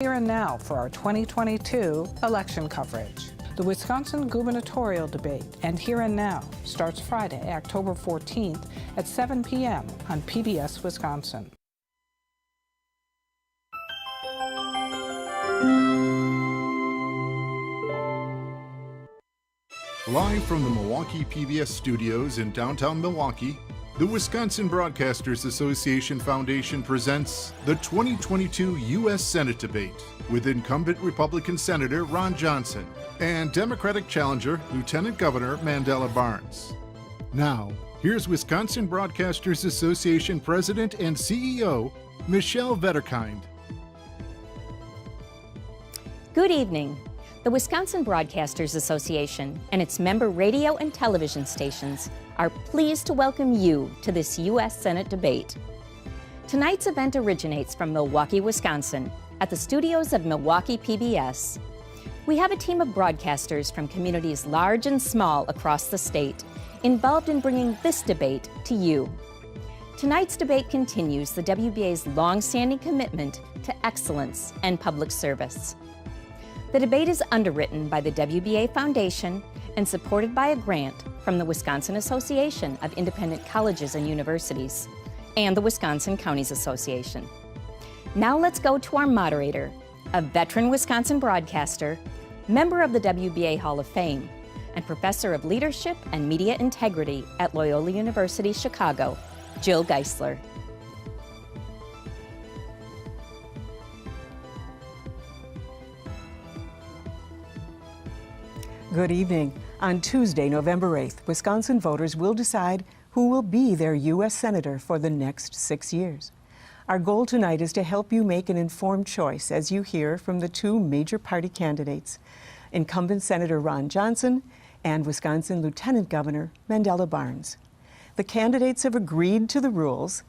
Here and now for our 2022 election coverage. The Wisconsin gubernatorial debate and Here and Now starts Friday, October 14th at 7 p.m. on PBS Wisconsin. Live from the Milwaukee PBS studios in downtown Milwaukee, the Wisconsin Broadcasters Association Foundation presents the 2022 U.S. Senate debate with incumbent Republican Senator Ron Johnson and Democratic challenger Lieutenant Governor Mandela Barnes. Now, here's Wisconsin Broadcasters Association President and CEO, Michelle Vetterkind. Good evening. The Wisconsin Broadcasters Association and its member radio and television stations are pleased to welcome you to this U.S. Senate debate. Tonight's event originates from Milwaukee, Wisconsin, at the studios of Milwaukee PBS. We have a team of broadcasters from communities large and small across the state involved in bringing this debate to you. Tonight's debate continues the WBA's long-standing commitment to excellence and public service. The debate is underwritten by the WBA Foundation and supported by a grant from the Wisconsin Association of Independent Colleges and Universities and the Wisconsin Counties Association. Now let's go to our moderator, a veteran Wisconsin broadcaster, member of the WBA Hall of Fame, and professor of leadership and media integrity at Loyola University Chicago, Jill Geisler. Good evening. On Tuesday, November 8th, Wisconsin voters will decide who will be their U.S. Senator for the next 6 years. Our goal tonight is to help you make an informed choice as you hear from the two major party candidates, incumbent Senator Ron Johnson and Wisconsin Lieutenant Governor Mandela Barnes. The candidates have agreed to the rules.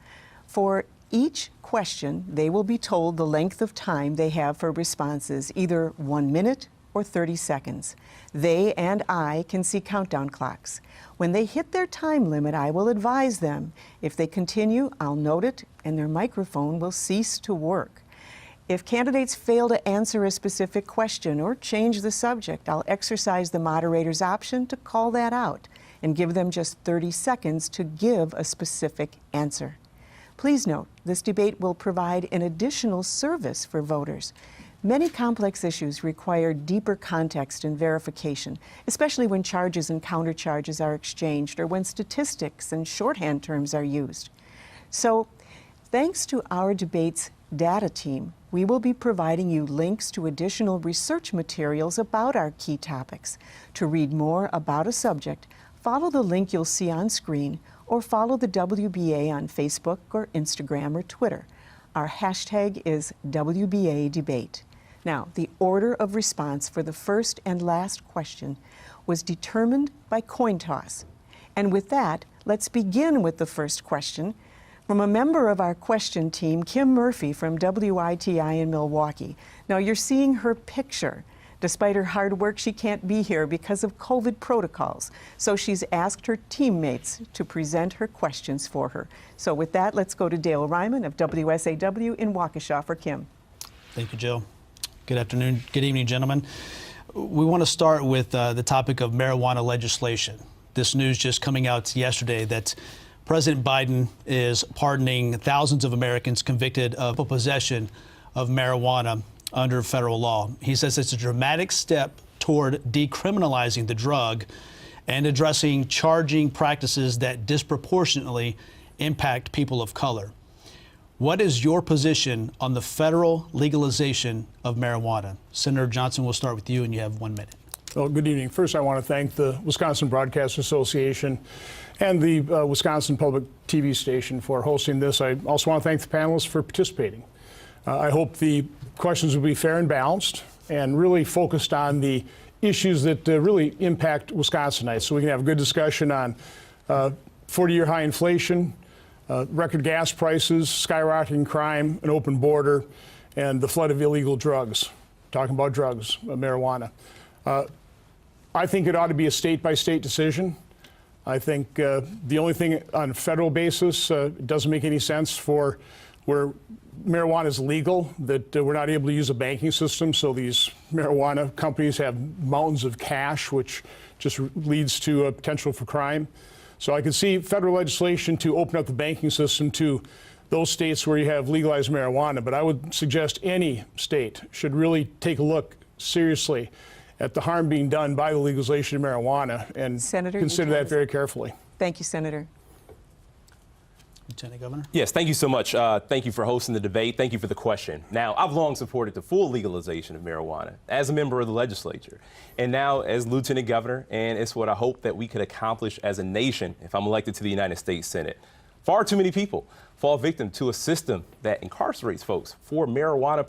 For each question, they will be told the length of time they have for responses, either 1 minute or 30 seconds. They and I can see countdown clocks. When they hit their time limit, I will advise them. If they continue, I'll note it and their microphone will cease to work. If candidates fail to answer a specific question or change the subject, I'll exercise the moderator's option to call that out and give them just 30 seconds to give a specific answer. Please note, this debate will provide an additional service for voters. Many complex issues require deeper context and verification, especially when charges and countercharges are exchanged or when statistics and shorthand terms are used. So, thanks to our debate's data team, we will be providing you links to additional research materials about our key topics. To read more about a subject, follow the link you'll see on screen or follow the WBA on Facebook or Instagram or Twitter. Our hashtag is WBA Debate. Now, the order of response for the first and last question was determined by coin toss. And with that, let's begin with the first question from a member of our question team, Kim Murphy from WITI in Milwaukee. Now, you're seeing her picture. Despite her hard work, she can't be here because of COVID protocols. So she's asked her teammates to present her questions for her. So with that, let's go to Dale Ryman of WSAW in Waukesha for Kim. Thank you, Jill. Good afternoon, good evening, gentlemen. We want to start with the topic of marijuana legislation. This news just coming out yesterday that President Biden is pardoning thousands of Americans convicted of possession of marijuana under federal law. He says it's a dramatic step toward decriminalizing the drug and addressing charging practices that disproportionately impact people of color. What is your position on the federal legalization of marijuana? Senator Johnson, we'll start with you, and you have 1 minute. Well, good evening. First, I want to thank the Wisconsin Broadcasters Association and the Wisconsin Public TV station for hosting this. I also want to thank the panelists for participating. I hope the questions will be fair and balanced and really focused on the issues that really impact Wisconsinites, so we can have a good discussion on 40-year high inflation, record gas prices, skyrocketing crime, an open border, and the flood of illegal drugs. Talking about drugs, marijuana. I think it ought to be a state-by-state decision. I think the only thing on a federal basis, it doesn't make any sense for where marijuana is legal, that we're not able to use a banking system, so these marijuana companies have mountains of cash, which just leads to a potential for crime. So I could see federal legislation to open up the banking system to those states where you have legalized marijuana, but I would suggest any state should really take a look seriously at the harm being done by the legalization of marijuana and consider that very carefully. Thank you, Senator. Lieutenant Governor? Yes, thank you so much. Thank you for hosting the debate. Thank you for the question. Now, I've long supported the full legalization of marijuana as a member of the legislature, and now as Lieutenant Governor, and it's what I hope that we could accomplish as a nation if I'm elected to the United States Senate. Far too many people fall victim to a system that incarcerates folks for marijuana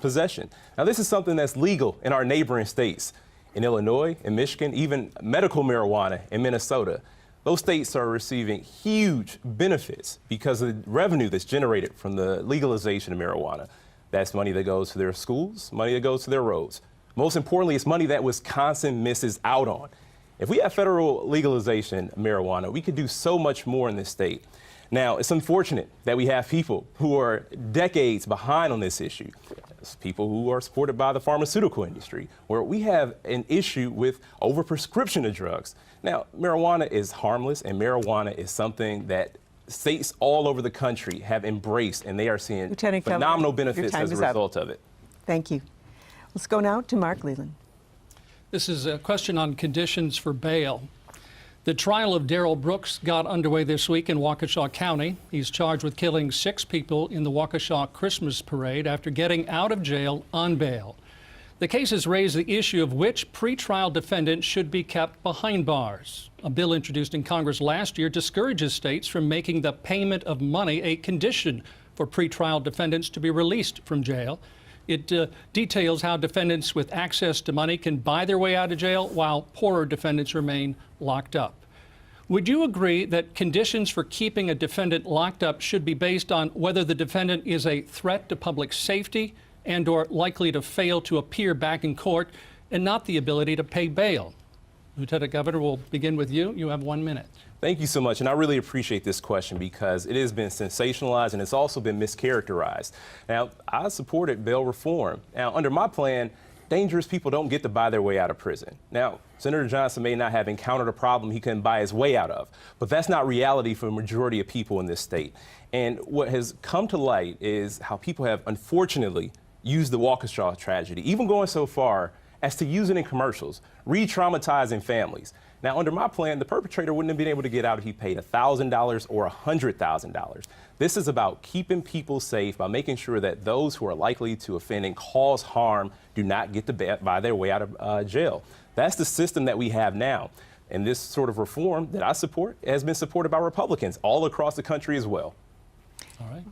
possession. Now, this is something that's legal in our neighboring states. In Illinois, in Michigan, even medical marijuana in Minnesota. Those states are receiving huge benefits because of the revenue that's generated from the legalization of marijuana. That's money that goes to their schools, money that goes to their roads. Most importantly, it's money that Wisconsin misses out on. If we have federal legalization of marijuana, we could do so much more in this state. Now, it's unfortunate that we have people who are decades behind on this issue. It's people who are supported by the pharmaceutical industry, where we have an issue with overprescription of drugs. Now, marijuana is harmless, and marijuana is something that states all over the country have embraced, and they are seeing phenomenal benefits as a result of it. Thank you. Let's go now to Mark Leland. This is a question on conditions for bail. The trial of Darrell Brooks got underway this week in Waukesha County. He's charged with killing 6 people in the Waukesha Christmas parade after getting out of jail on bail. The case has raised the issue of which pretrial defendant should be kept behind bars. A bill introduced in Congress last year discourages states from making the payment of money a condition for pretrial defendants to be released from jail. It details how defendants with access to money can buy their way out of jail while poorer defendants remain locked up. Would you agree that conditions for keeping a defendant locked up should be based on whether the defendant is a threat to public safety and or likely to fail to appear back in court and not the ability to pay bail? Lieutenant Governor, we'll begin with you. You have 1 minute. Thank you so much, and I really appreciate this question because it has been sensationalized and it's also been mischaracterized. Now, I supported bail reform. Now, under my plan, dangerous people don't get to buy their way out of prison. Now, Senator Johnson may not have encountered a problem he couldn't buy his way out of, but that's not reality for a majority of people in this state. And what has come to light is how people have unfortunately used the Waukesha tragedy, even going so far as to use it in commercials, re-traumatizing families. Now, under my plan, the perpetrator wouldn't have been able to get out if he paid $1,000 or $100,000. This is about keeping people safe by making sure that those who are likely to offend and cause harm do not get to buy their way out of jail. That's the system that we have now. And this sort of reform that I support has been supported by Republicans all across the country as well. All right.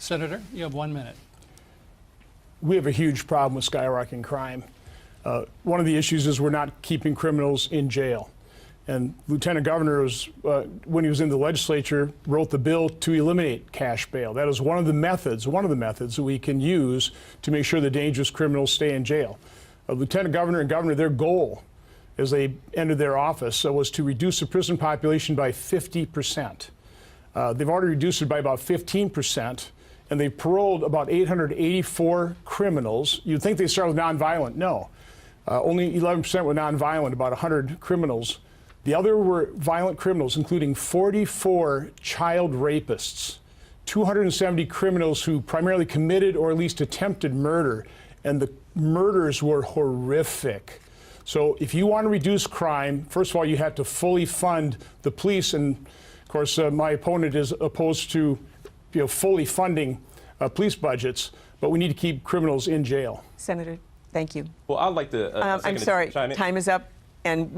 Senator, you have 1 minute. We have a huge problem with skyrocketing crime. One of the issues is we're not keeping criminals in jail. And Lieutenant Governor, was, when he was in the legislature, wrote the bill to eliminate cash bail. That is one of the methods that we can use to make sure the dangerous criminals stay in jail. Lieutenant Governor and Governor, their goal as they entered their office was to reduce the prison population by 50%. They've already reduced it by about 15%, and they paroled about 884 criminals. You'd think they start with nonviolent. No. Only 11% were nonviolent, about 100 criminals. The other were violent criminals, including 44 child rapists, 270 criminals who primarily committed or at least attempted murder, and the murders were horrific. So if you want to reduce crime, first of all, you have to fully fund the police, and of course, my opponent is opposed to fully funding police budgets, but we need to keep criminals in jail. Senator, thank you. Well, I'd like to. I'm sorry, time is up, and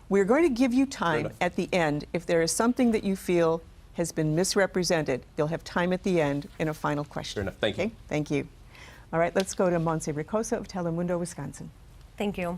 we're going to give you time at the end. If there is something that you feel has been misrepresented, you'll have time at the end in a final question. Fair enough. Thank you. Thank you. All right, let's go to Monse Ricosa of Telemundo, Wisconsin. Thank you.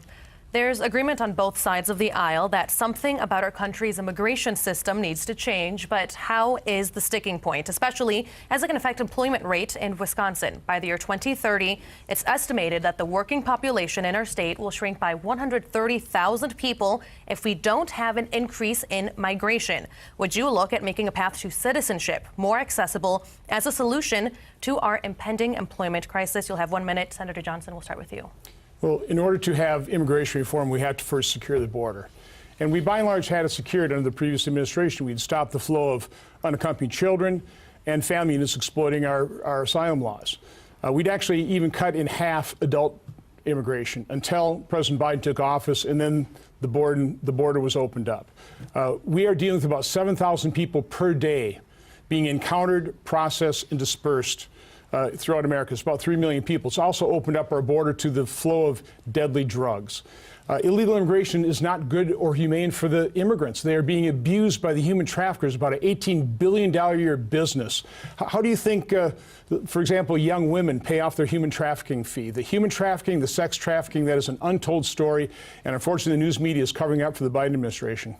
There's agreement on both sides of the aisle that something about our country's immigration system needs to change, but how is the sticking point, especially as it can affect employment rate in Wisconsin? By the year 2030, it's estimated that the working population in our state will shrink by 130,000 people if we don't have an increase in migration. Would you look at making a path to citizenship more accessible as a solution to our impending employment crisis? You'll have 1 minute. Senator Johnson, we'll start with you. Well, in order to have immigration reform, we had to first secure the border. And we, by and large, had it secured under the previous administration. We'd stopped the flow of unaccompanied children and family units exploiting our asylum laws. We'd actually even cut in half adult immigration until President Biden took office, and then the border was opened up. We are dealing with about 7,000 people per day being encountered, processed, and dispersed throughout America. It's about 3 million people. It's also opened up our border to the flow of deadly drugs. Illegal immigration is not good or humane for the immigrants. They are being abused by the human traffickers, about an $18 billion a year business. How do you think, for example, young women pay off their human trafficking fee? The human trafficking, the sex trafficking, that is an untold story, and unfortunately the news media is covering up for the Biden administration.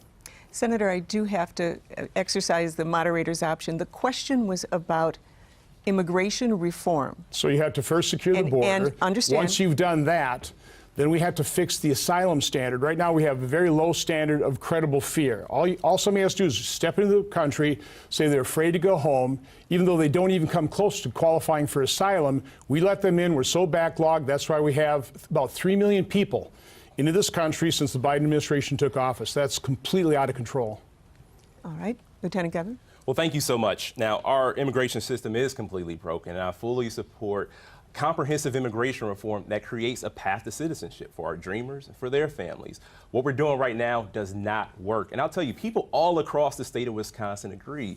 Senator, I do have to exercise the moderator's option. The question was about immigration reform. So you have to first secure the border. And understand. Once you've done that, then we have to fix the asylum standard. Right now we have a very low standard of credible fear. All somebody has to do is step into the country, say they're afraid to go home, even though they don't even come close to qualifying for asylum. We let them in. We're so backlogged. That's why we have about 3 million people into this country since the Biden administration took office. That's completely out of control. All right, Lieutenant Governor. Well, thank you so much. Now, our immigration system is completely broken, and I fully support comprehensive immigration reform that creates a path to citizenship for our dreamers and for their families. What we're doing right now does not work. And I'll tell you, people all across the state of Wisconsin agree.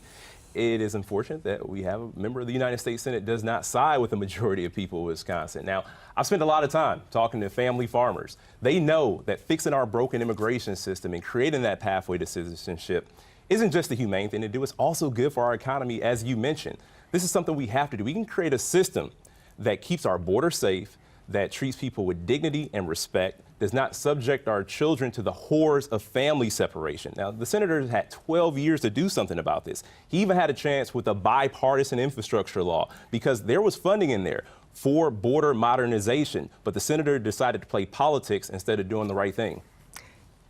It is unfortunate that we have a member of the United States Senate does not side with the majority of people in Wisconsin. Now, I've spent a lot of time talking to family farmers. They know that fixing our broken immigration system and creating that pathway to citizenship isn't just a humane thing to do, it's also good for our economy, as you mentioned. This is something we have to do. We can create a system that keeps our border safe, that treats people with dignity and respect, does not subject our children to the horrors of family separation. Now, the senator had 12 years to do something about this. He even had a chance with a bipartisan infrastructure law because there was funding in there for border modernization, but the senator decided to play politics instead of doing the right thing.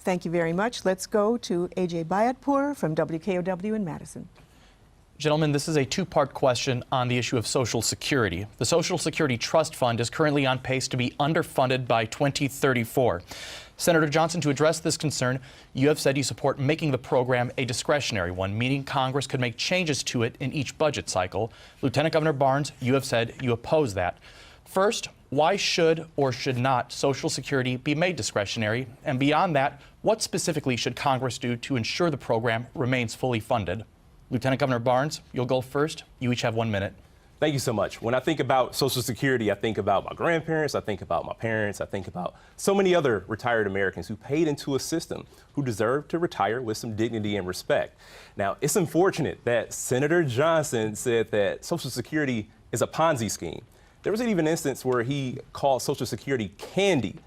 Thank you very much. Let's go to AJ Bayatpour from WKOW in Madison. Gentlemen, this is a two-part question on the issue of Social Security. The Social Security Trust Fund is currently on pace to be underfunded by 2034. Senator Johnson, to address this concern, you have said you support making the program a discretionary one, meaning Congress could make changes to it in each budget cycle. Lieutenant Governor Barnes, you have said you oppose that. First, why should or should not Social Security be made discretionary? And beyond that, what specifically should Congress do to ensure the program remains fully funded? Lieutenant Governor Barnes, you'll go first. You each have 1 minute. Thank you so much. When I think about Social Security, I think about my grandparents, I think about my parents, I think about so many other retired Americans who paid into a system who deserve to retire with some dignity and respect. Now, it's unfortunate that Senator Johnson said that Social Security is a Ponzi scheme. There was even an instance where he called Social Security candy.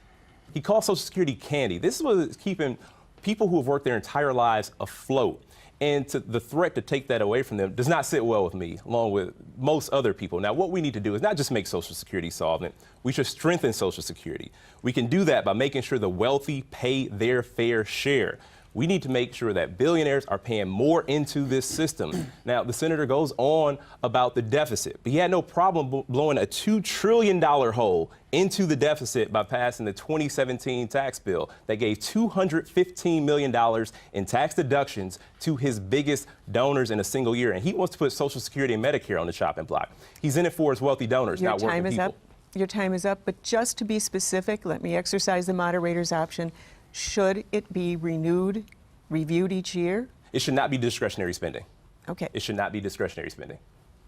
He called Social Security candy. This was keeping people who have worked their entire lives afloat. And the threat to take that away from them does not sit well with me, along with most other people. Now, what we need to do is not just make Social Security solvent. We should strengthen Social Security. We can do that by making sure the wealthy pay their fair share. We need to make sure that billionaires are paying more into this system. Now, the senator goes on about the deficit, but he had no problem blowing a $2 trillion hole into the deficit by passing the 2017 tax bill that gave $215 million in tax deductions to his biggest donors in a single year. And he wants to put Social Security and Medicare on the chopping block. He's in it for his wealthy donors, not working people. Your time is up, but just to be specific, let me exercise the moderator's option. Should it be renewed, reviewed each year? It should not be discretionary spending. Okay. It should not be discretionary spending.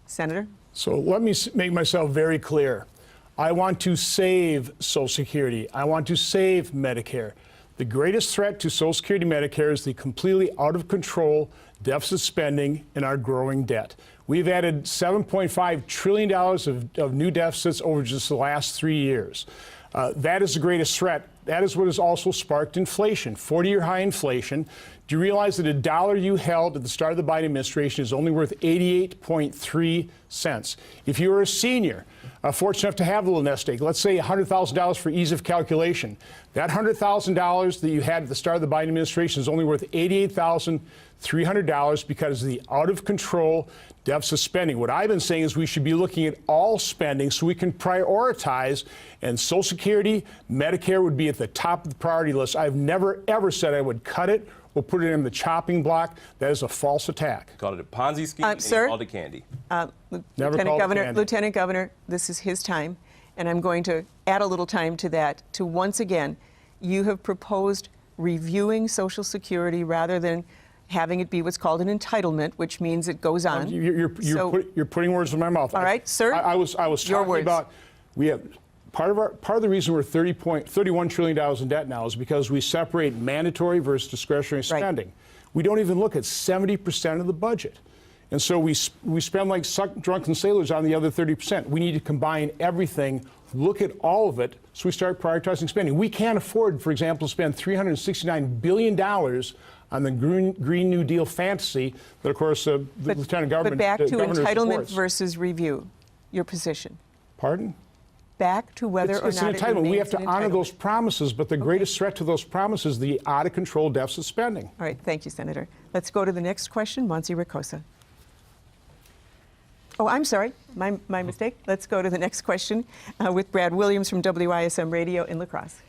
Senator? So let me make myself very clear. I want to save Social Security. I want to save Medicare. The greatest threat to Social Security and Medicare is the completely out of control deficit spending and our growing debt. We've added $7.5 trillion of new deficits over just the last 3 years. That is the greatest threat That is what has also sparked inflation, 40-year high inflation. Do you realize that a dollar you held at the start of the Biden administration is only worth 88.3 cents? If you are a senior, fortunate enough to have a little nest egg, let's say $100,000 for ease of calculation, that $100,000 that you had at the start of the Biden administration is only worth $88,300 because of the out-of-control deficit spending. What I've been saying is we should be looking at all spending so we can prioritize, and Social Security, Medicare would be at the top of the priority list. I've never, ever said I would cut it or put it in the chopping block. That is a false attack. Called it a Ponzi scheme and sir? called it candy. Lieutenant Governor, this is his time, and I'm going to add a little time to that to once again, you have proposed reviewing Social Security rather than having it be what's called an entitlement, which means it goes on. You're putting words in my mouth. All right, sir. I was talking about we have part of the reason we're $31 trillion in debt now is because we separate mandatory versus discretionary spending. Right. We don't even look at 70% of the budget. And so we spend like drunken sailors on the other 30%. We need to combine everything, look at all of it, so we start prioritizing spending. We can't afford, for example, to spend $369 billion on the Green New Deal fantasy that, of course, the Lieutenant Governor But back to entitlement supports. Versus review, your position. Pardon? Back to whether or not it's an entitlement. We have to honor those promises, but the greatest threat to those promises is the out-of-control deficit spending. All right, thank you, Senator. Let's go to the next question, Monsi Ricosa. Oh, I'm sorry, my mistake. Let's go to the next question with Brad Williams from WISM Radio in La Crosse.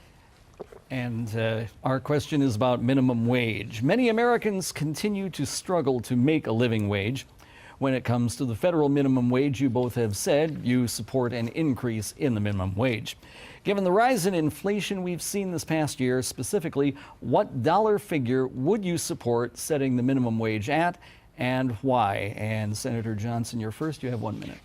And our question is about minimum wage. Many Americans continue to struggle to make a living wage. When it comes to the federal minimum wage, you both have said you support an increase in the minimum wage. Given the rise in inflation we've seen this past year, specifically, what dollar figure would you support setting the minimum wage at, and why? And Senator Johnson, you're first. You have 1 minute.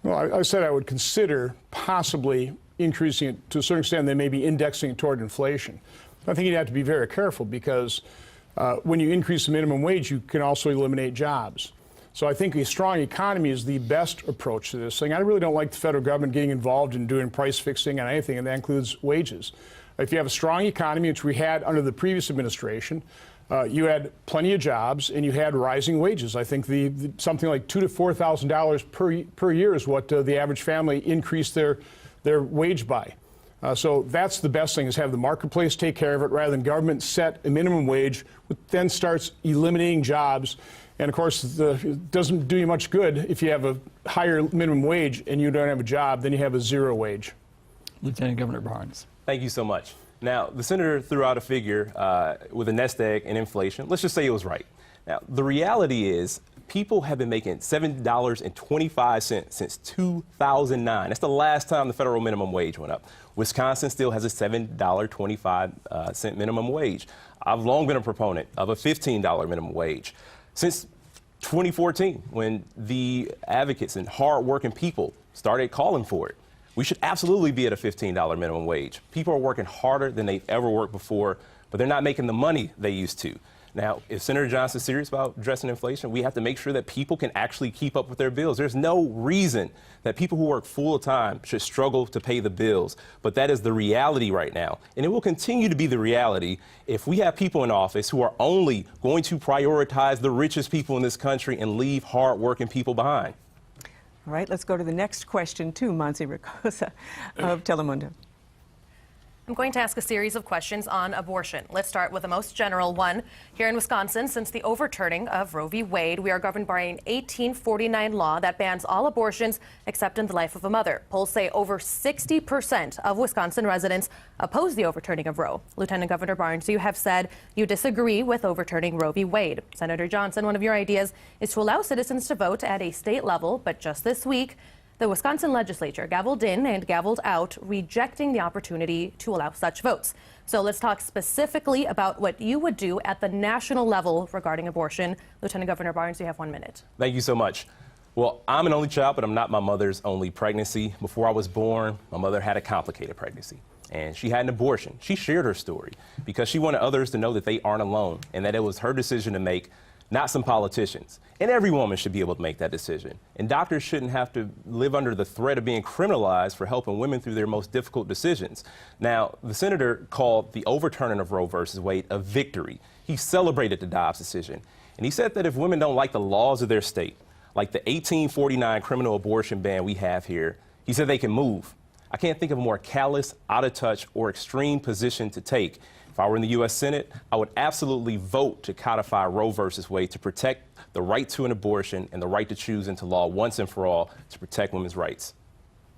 Well, I said I would consider possibly increasing it to a certain extent. They may be indexing it toward inflation. I think you'd have to be very careful because when you increase the minimum wage, you can also eliminate jobs. So I think a strong economy is the best approach to this thing. I really don't like the federal government getting involved in doing price fixing on anything, and that includes wages. If you have a strong economy, which we had under the previous administration, you had plenty of jobs and you had rising wages. I think something like $2,000 to $4,000 per year is what the average family increased their wage by. So that's the best thing, is have the marketplace take care of it rather than government set a minimum wage, which then starts eliminating jobs. And of course, it doesn't do you much good if you have a higher minimum wage and you don't have a job, then you have a zero wage. Lieutenant Governor Barnes. Thank you so much. Now, the senator threw out a figure with a nest egg and inflation. Let's just say it was right. Now, the reality is people have been making $7.25 since 2009. That's the last time the federal minimum wage went up. Wisconsin still has a $7.25 minimum wage. I've long been a proponent of a $15 minimum wage. Since 2014, when the advocates and hard-working people started calling for it, we should absolutely be at a $15 minimum wage. People are working harder than they've ever worked before, but they're not making the money they used to. Now, if Senator Johnson's serious about addressing inflation, we have to make sure that people can actually keep up with their bills. There's no reason that people who work full-time should struggle to pay the bills, but that is the reality right now. And it will continue to be the reality if we have people in office who are only going to prioritize the richest people in this country and leave hard-working people behind. All right, let's go to the next question to Monsi Ricosa of Telemundo. I'm going to ask a series of questions on abortion. Let's start with the most general one. Here in Wisconsin, since the overturning of Roe v. Wade, we are governed by an 1849 law that bans all abortions except in the life of a mother. Polls say over 60% of Wisconsin residents oppose the overturning of Roe. Lieutenant Governor Barnes, you have said you disagree with overturning Roe v. Wade. Senator Johnson, one of your ideas is to allow citizens to vote at a state level, but just this week, the Wisconsin legislature gavelled in and gavelled out, rejecting the opportunity to allow such votes. So let's talk specifically about what you would do at the national level regarding abortion. Lieutenant Governor Barnes, you have 1 minute. Thank you so much. Well, I'm an only child, but I'm not my mother's only pregnancy. Before I was born, my mother had a complicated pregnancy, and she had an abortion. She shared her story because she wanted others to know that they aren't alone and that it was her decision to make, not some politicians. And every woman should be able to make that decision. And doctors shouldn't have to live under the threat of being criminalized for helping women through their most difficult decisions. Now, the senator called the overturning of Roe versus Wade a victory. He celebrated the Dobbs decision. And he said that if women don't like the laws of their state, like the 1849 criminal abortion ban we have here, he said they can move. I can't think of a more callous, out of touch, or extreme position to take. If I were in the U.S. Senate, I would absolutely vote to codify Roe versus Wade to protect the right to an abortion and the right to choose into law once and for all to protect women's rights.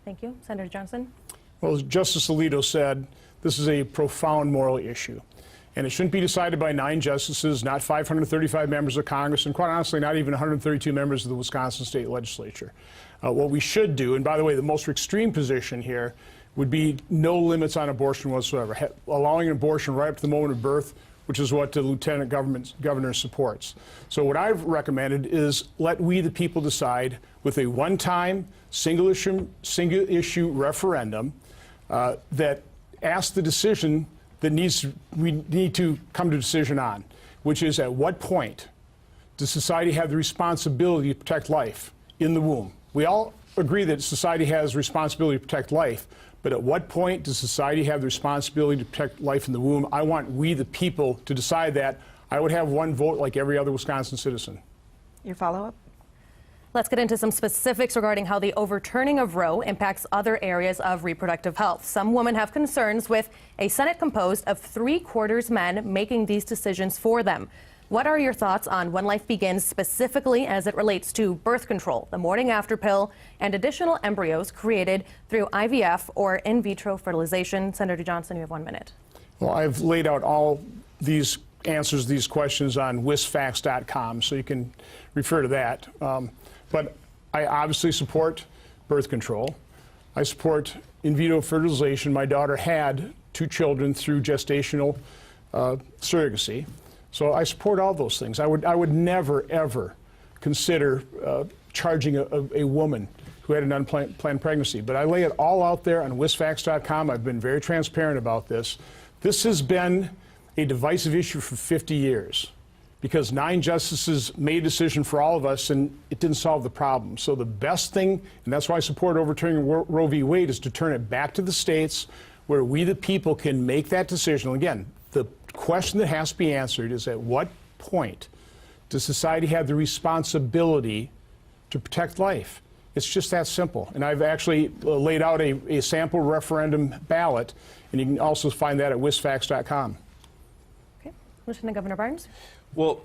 Thank you. Senator Johnson. Well, as Justice Alito said, this is a profound moral issue. And it shouldn't be decided by 9 justices, not 535 members of Congress, and quite honestly, not even 132 members of the Wisconsin State Legislature. What we should do, and by the way, the most extreme position here would be no limits on abortion whatsoever, allowing an abortion right up to the moment of birth, which is what the Lieutenant Governor supports. So what I've recommended is let we the people decide with a one-time, single issue referendum that asks the decision that we need to come to a decision on, which is at what point does society have the responsibility to protect life in the womb? We all agree that society has responsibility to protect life, but at what point does society have the responsibility to protect life in the womb? I want we the people to decide that. I would have one vote like every other Wisconsin citizen. Your follow-up? Let's get into some specifics regarding how the overturning of Roe impacts other areas of reproductive health. Some women have concerns with a Senate composed of 3/4 men making these decisions for them. What are your thoughts on when life begins, specifically as it relates to birth control, the morning after pill, and additional embryos created through IVF or in vitro fertilization? Senator Johnson, you have 1 minute. Well, I've laid out all these answers to these questions on wisfax.com, so you can refer to that. But I obviously support birth control. I support in vitro fertilization. My daughter had 2 children through gestational surrogacy. So I support all those things. I would never, ever consider charging a woman who had an unplanned pregnancy. But I lay it all out there on wisfax.com. I've been very transparent about this. This has been a divisive issue for 50 years because 9 justices made a decision for all of us, and it didn't solve the problem. So the best thing, and that's why I support overturning Roe v. Wade, is to turn it back to the states where we the people can make that decision. Again, the question that has to be answered is at what point does society have the responsibility to protect life? It's just that simple. And I've actually laid out a sample referendum ballot, and you can also find that at wisfax.com. Okay. Lieutenant Governor Barnes? Well,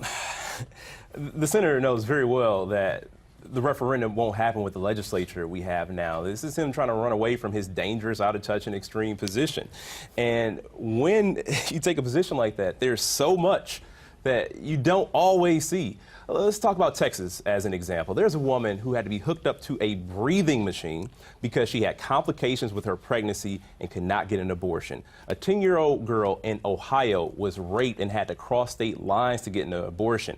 the senator knows very well that the referendum won't happen with the legislature we have now. This is him trying to run away from his dangerous, out of touch, and extreme position. And when you take a position like that, there's so much that you don't always see. Let's talk about Texas as an example. There's a woman who had to be hooked up to a breathing machine because she had complications with her pregnancy and could not get an abortion. A 10-year-old girl in Ohio was raped and had to cross state lines to get an abortion.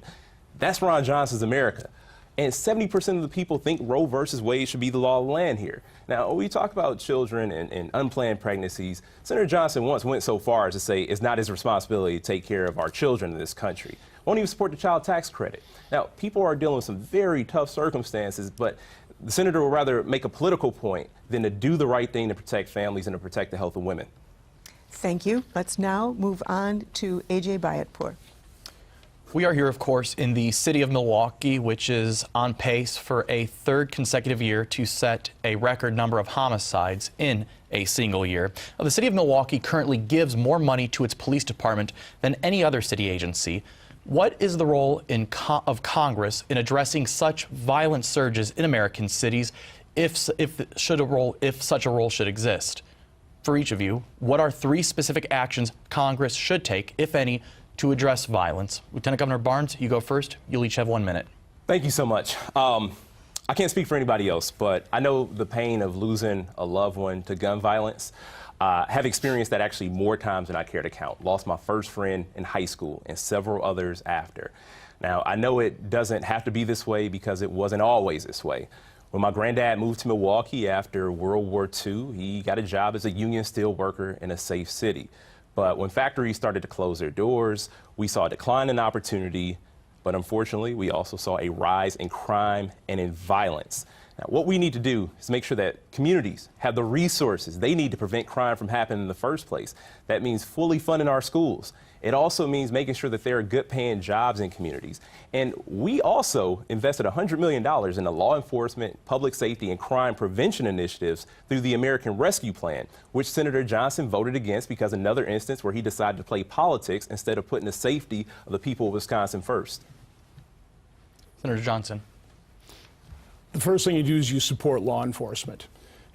That's Ron Johnson's America. And 70% of the people think Roe versus Wade should be the law of the land here. Now, when we talk about children and unplanned pregnancies, Senator Johnson once went so far as to say it's not his responsibility to take care of our children in this country. Won't even support the child tax credit. Now, people are dealing with some very tough circumstances, but the senator would rather make a political point than to do the right thing to protect families and to protect the health of women. Thank you. Let's now move on to A.J. Bayatpour. We are here, of course, in the city of Milwaukee, which is on pace for a 3rd consecutive year to set a record number of homicides in a single year. Now, the city of Milwaukee currently gives more money to its police department than any other city agency. What is the role of Congress in addressing such violent surges in American cities if such a role should exist? For each of you, what are 3 specific actions Congress should take, if any, to address violence? Lieutenant Governor Barnes, you go first. You'll each have 1 minute. Thank you so much. I can't speak for anybody else, but I know the pain of losing a loved one to gun violence. Have experienced that actually more times than I care to count. Lost my first friend in high school and several others after. Now, I know it doesn't have to be this way because it wasn't always this way. When my granddad moved to Milwaukee after World War II, he got a job as a union steel worker in a safe city. But when factories started to close their doors, we saw a decline in opportunity, but But unfortunately, we also saw a rise in crime and in violence. Now, what we need to do is make sure that communities have the resources they need to prevent crime from happening in the first place. That means fully funding our schools. It also means making sure that there are good paying jobs in communities. And we also invested $100 million in the law enforcement, public safety, and crime prevention initiatives through the American Rescue Plan, which Senator Johnson voted against because another instance where he decided to play politics instead of putting the safety of the people of Wisconsin first. Senator Johnson. The first thing you do is you support law enforcement.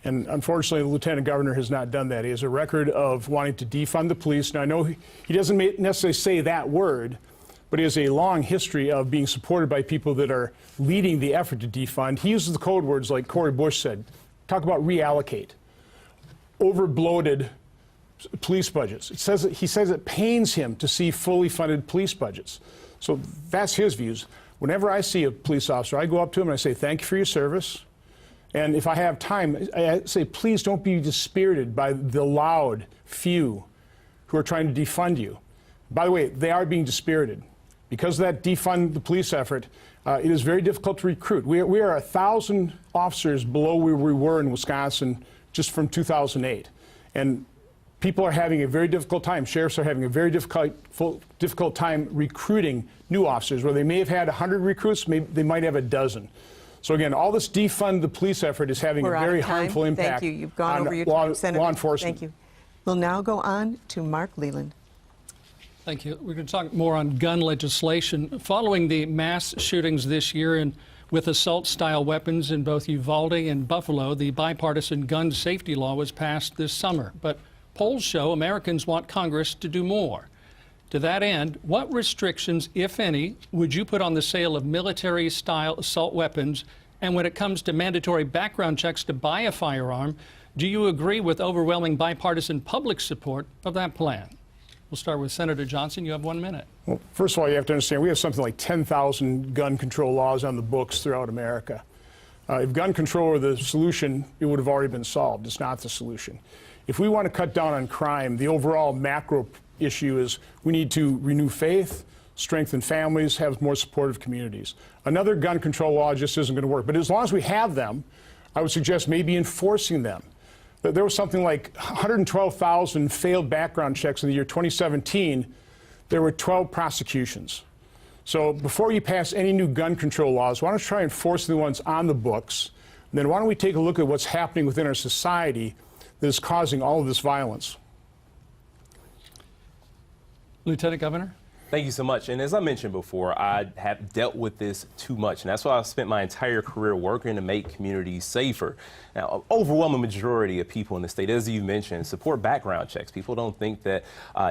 And unfortunately, the lieutenant governor has not done that. He has a record of wanting to defund the police. Now, I know he doesn't necessarily say that word, but he has a long history of being supported by people that are leading the effort to defund. He uses the code words like Cori Bush said. Talk about reallocate. Over-bloated police budgets. He says it pains him to see fully funded police budgets. So that's his views. Whenever I see a police officer, I go up to him and I say, thank you for your service. And if I have time, I say, please don't be dispirited by the loud few who are trying to defund you. By the way, they are being dispirited. Because of that defund the police effort, it is very difficult to recruit. We are 1,000 officers below where we were in Wisconsin just from 2008. And people are having a very difficult time. Sheriffs are having a very difficult time recruiting new officers. Where they may have had 100 recruits, they might have a dozen. So again, all this defund the police effort is having a very harmful impact. Thank you. You've gone over your time, Senator. Law enforcement. Thank you. We'll now go on to Mark Leland. Thank you. We're going to talk more on gun legislation. Following the mass shootings this year with assault-style weapons in both Uvalde and Buffalo, the bipartisan gun safety law was passed this summer. But polls show Americans want Congress to do more. To that end, what restrictions, if any, would you put on the sale of military-style assault weapons? And when it comes to mandatory background checks to buy a firearm, do you agree with overwhelming bipartisan public support of that plan? We'll start with Senator Johnson. You have 1 minute. Well, first of all, you have to understand we have something like 10,000 gun control laws on the books throughout America. If gun control were the solution, it would have already been solved. It's not the solution. If we want to cut down on crime, the overall macro issue is we need to renew faith, strengthen families, have more supportive communities. Another gun control law just isn't going to work. But as long as we have them, I would suggest maybe enforcing them. There was something like 112,000 failed background checks in the year 2017. There were 12 prosecutions. So before you pass any new gun control laws, why don't you try enforcing the ones on the books? And then why don't we take a look at what's happening within our society that is causing all of this violence? Lieutenant Governor? Thank you so much. And as I mentioned before, I have dealt with this too much. And that's why I've spent my entire career working to make communities safer. Now, an overwhelming majority of people in the state, as you mentioned, support background checks. People don't think that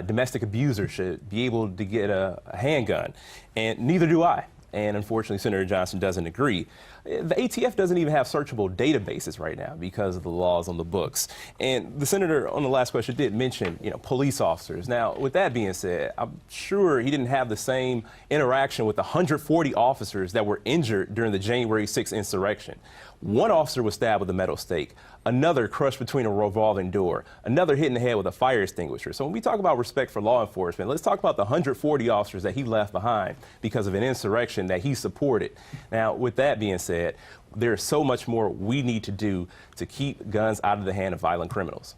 domestic abusers should be able to get a handgun. And neither do I. And unfortunately, Senator Johnson doesn't agree. The ATF doesn't even have searchable databases right now because of the laws on the books. And the senator on the last question did mention, police officers. Now, with that being said, I'm sure he didn't have the same interaction with the 140 officers that were injured during the January 6th insurrection. One officer was stabbed with a metal stake, another crushed between a revolving door, another hit in the head with a fire extinguisher. So when we talk about respect for law enforcement, let's talk about the 140 officers that he left behind because of an insurrection that he supported. Now, with that being said, there's so much more we need to do to keep guns out of the hand of violent criminals.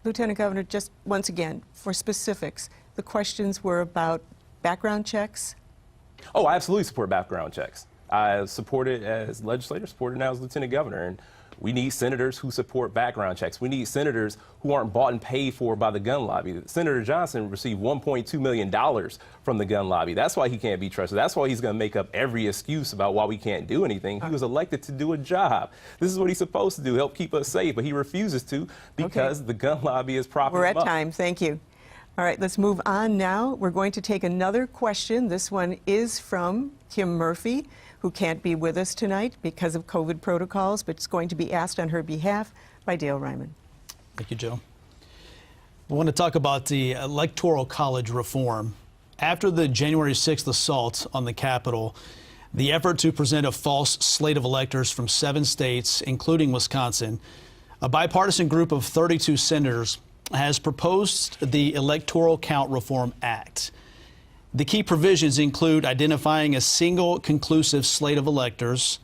Lieutenant Governor, just once again, for specifics, the questions were about background checks? Oh, I absolutely support background checks. I support it as legislator, support it now as lieutenant governor. And we need senators who support background checks. We need senators who aren't bought and paid for by the gun lobby. Senator Johnson received $1.2 million from the gun lobby. That's why he can't be trusted. That's why he's going to make up every excuse about why we can't do anything. He was elected to do a job. This is what he's supposed to do, help keep us safe, but he refuses to because the gun lobby is propping him up. We're at time. Thank you. All right, let's move on now. We're going to take another question. This one is from Kim Murphy, who can't be with us tonight because of COVID protocols, but it's going to be asked on her behalf by Dale Ryman. Thank you, Joe. I want to talk about the Electoral College reform. After the January 6th assault on the Capitol, the effort to present a false slate of electors from 7 states, including Wisconsin, a bipartisan group of 32 senators has proposed the Electoral Count Reform Act. The key provisions include identifying a single conclusive slate of electors,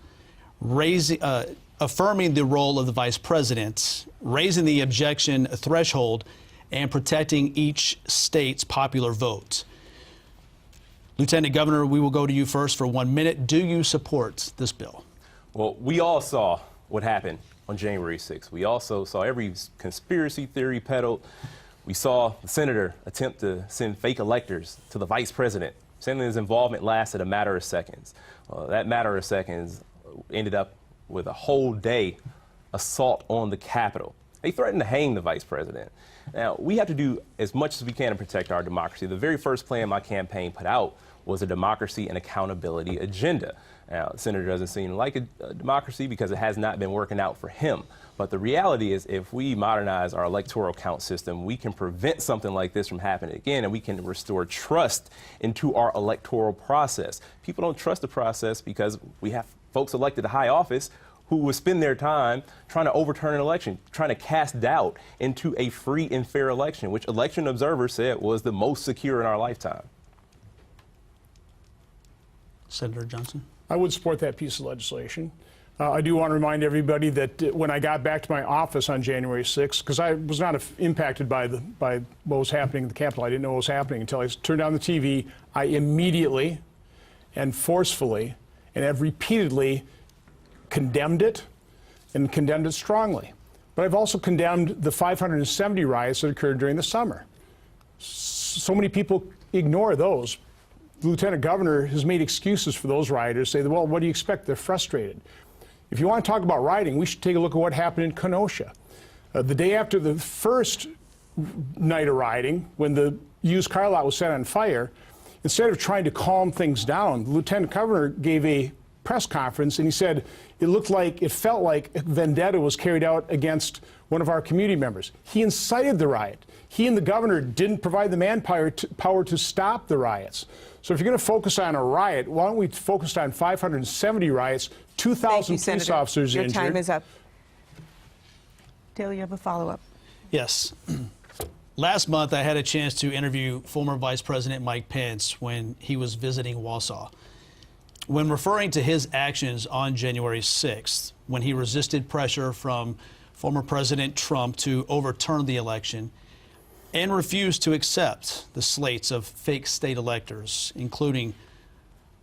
affirming the role of the vice president, raising the objection threshold, and protecting each state's popular vote. Lieutenant Governor, we will go to you first for 1 minute. Do you support this bill? Well, we all saw what happened on January 6th. We also saw every conspiracy theory peddled. We saw the senator attempt to send fake electors to the vice president. Senator's involvement lasted a matter of seconds. That matter of seconds ended up with a whole day assault on the Capitol. They threatened to hang the vice president. Now, we have to do as much as we can to protect our democracy. The very first plan my campaign put out was a democracy and accountability agenda. Now, the senator doesn't seem like a democracy because it has not been working out for him. But the reality is, if we modernize our electoral count system, we can prevent something like this from happening again, and we can restore trust into our electoral process. People don't trust the process because we have folks elected to high office who will spend their time trying to overturn an election, trying to cast doubt into a free and fair election, which election observers said was the most secure in our lifetime. Senator Johnson? I would support that piece of legislation. I do want to remind everybody that when I got back to my office on January 6th, because I was not impacted by what was happening in the Capitol, I didn't know what was happening until I turned on the TV, I immediately and forcefully and have repeatedly condemned it and condemned it strongly. But I've also condemned the 570 riots that occurred during the summer. So many people ignore those. The Lieutenant Governor has made excuses for those rioters, say, well, what do you expect? They're frustrated. If you want to talk about rioting, we should take a look at what happened in Kenosha. The day after the first night of rioting, when the used car lot was set on fire, instead of trying to calm things down, the Lieutenant Governor gave a press conference and he said it felt like a vendetta was carried out against one of our community members. He incited the riot. He and the governor didn't provide the manpower to stop the riots. So if you're going to focus on a riot, why don't we focus on 570 riots, 2,000 police officers injured? Your time is up. Dale, you have a follow-up. Yes. Last month, I had a chance to interview former Vice President Mike Pence when he was visiting Wausau. When referring to his actions on January 6th, when he resisted pressure from former President Trump to overturn the election and refused to accept the slates of fake state electors, including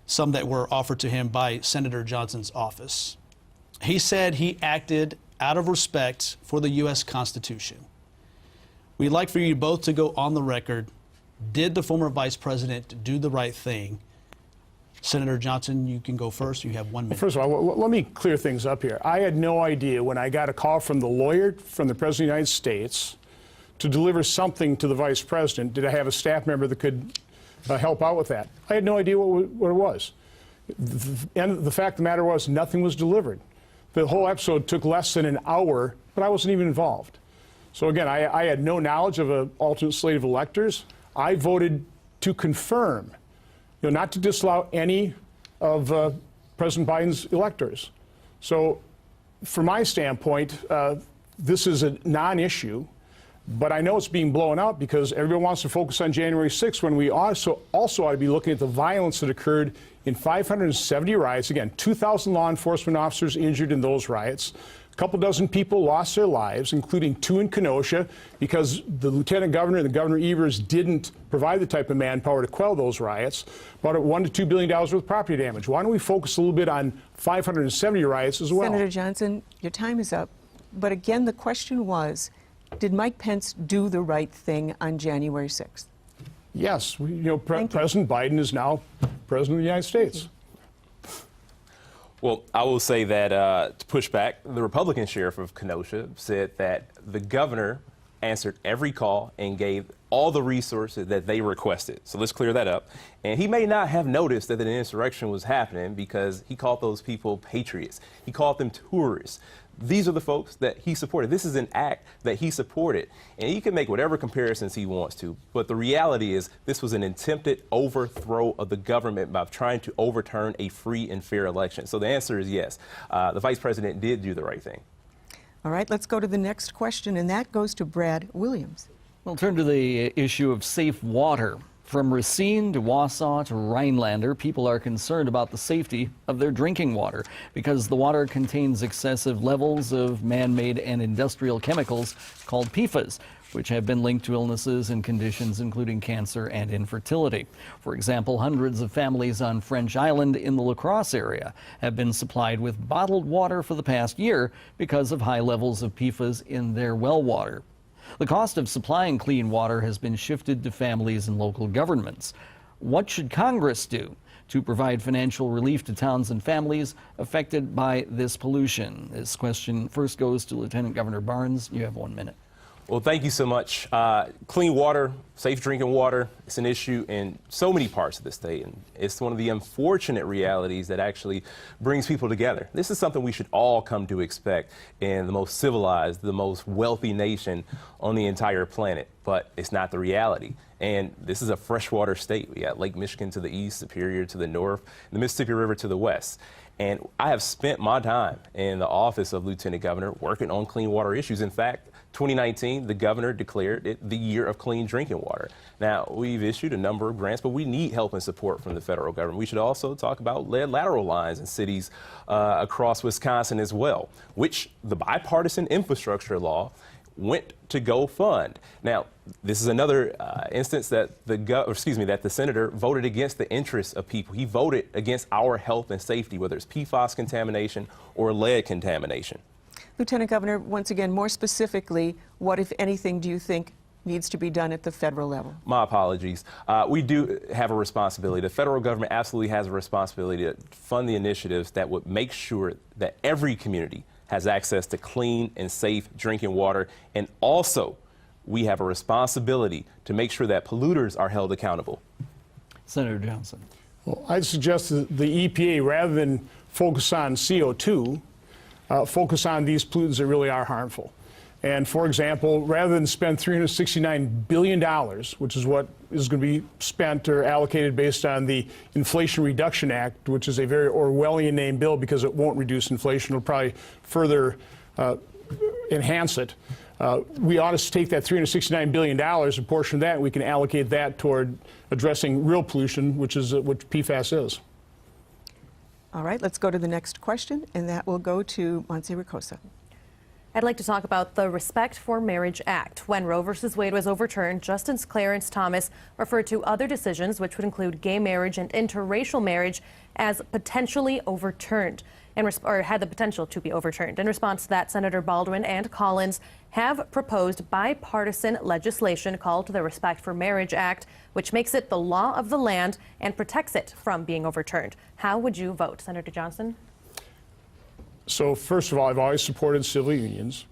some that were offered to him by Senator Johnson's office. He said he acted out of respect for the U.S. Constitution. We'd like for you both to go on the record. Did the former vice president do the right thing? Senator Johnson, you can go first. You have 1 minute. First of all, let me clear things up here. I had no idea when I got a call from the lawyer from the President of the United States to deliver something to the vice president. Did I have a staff member that could help out with that? I had no idea what it was. And the fact of the matter was nothing was delivered. The whole episode took less than an hour, but I wasn't even involved. So again, I had no knowledge of an alternate slate of electors. I voted to confirm, not to disallow any of President Biden's electors. So from my standpoint, this is a non-issue, but I know it's being blown up because everyone wants to focus on January 6th when we also ought to be looking at the violence that occurred in 570 riots. Again, 2,000 law enforcement officers injured in those riots. A couple dozen people lost their lives, including 2 in Kenosha, because the Lieutenant Governor and the Governor Evers didn't provide the type of manpower to quell those riots. About $1 to $2 billion worth of property damage. Why don't we focus a little bit on 570 riots as well? Senator Johnson, your time is up. But again, the question was, did Mike Pence do the right thing on January 6th? Yes. President Biden is now President of the United States. Well, I will say that to push back, the Republican sheriff of Kenosha said that the governor answered every call and gave all the resources that they requested. So let's clear that up. And he may not have noticed that an insurrection was happening because he called those people patriots. He called them tourists. These are the folks that he supported. This is an act that he supported. And he can make whatever comparisons he wants to. But the reality is this was an attempted overthrow of the government by trying to overturn a free and fair election. So the answer is yes. The vice president did do the right thing. All right, let's go to the next question, and that goes to Brad Williams. We'll turn to the issue of safe water From Racine to Wausau to Rhinelander, people are concerned about the safety of their drinking water because the water contains excessive levels of man-made and industrial chemicals called PFAS, which have been linked to illnesses and conditions including cancer and infertility. For example, hundreds of families on French Island in the La Crosse area have been supplied with bottled water for the past year because of high levels of PFAS in their well water. The cost of supplying clean water has been shifted to families and local governments. What should Congress do to provide financial relief to towns and families affected by this pollution? This question first goes to Lieutenant Governor Barnes. You have 1 minute. Well, thank you so much. Clean water, safe drinking water, it's an issue in so many parts of the state, and it's one of the unfortunate realities that actually brings people together. This is something we should all come to expect in the most civilized, the most wealthy nation on the entire planet, but it's not the reality. And this is a freshwater state. We got Lake Michigan to the east, Superior to the north, the Mississippi River to the west. And I have spent my time in the office of Lieutenant Governor working on clean water issues. In fact, 2019, the governor declared it the year of clean drinking water. Now, we've issued a number of grants, but we need help and support from the federal government. We should also talk about lead lateral lines in cities across Wisconsin as well, which the bipartisan infrastructure law went to go fund. Now, this is another instance that the senator voted against the interests of people. He voted against our health and safety, whether it's PFAS contamination or lead contamination. Lieutenant Governor, once again, more specifically, what, if anything, do you think needs to be done at the federal level? My apologies. We do have a responsibility. The federal government absolutely has a responsibility to fund the initiatives that would make sure that every community has access to clean and safe drinking water. And also, we have a responsibility to make sure that polluters are held accountable. Senator Johnson. Well, I'd suggest that the EPA, rather than focus on CO2, focus on these pollutants that really are harmful. And for example, rather than spend $369 billion, which is what is going to be spent or allocated based on the Inflation Reduction Act, which is a very Orwellian named bill because it won't reduce inflation, it'll probably further enhance it. We ought to take that $369 billion, a portion of that, and we can allocate that toward addressing real pollution, which is what PFAS is. All right, let's go to the next question, and that will go to Monse Ricosa. I'd like to talk about the Respect for Marriage Act. When Roe v. Wade was overturned, Justice Clarence Thomas referred to other decisions, which would include gay marriage and interracial marriage, as potentially overturned, or had the potential to be overturned. In response to that, Senator Baldwin and Collins have proposed bipartisan legislation called the Respect for Marriage Act, which makes it the law of the land and protects it from being overturned. How would you vote, Senator Johnson? So first of all, I've always supported civil unions.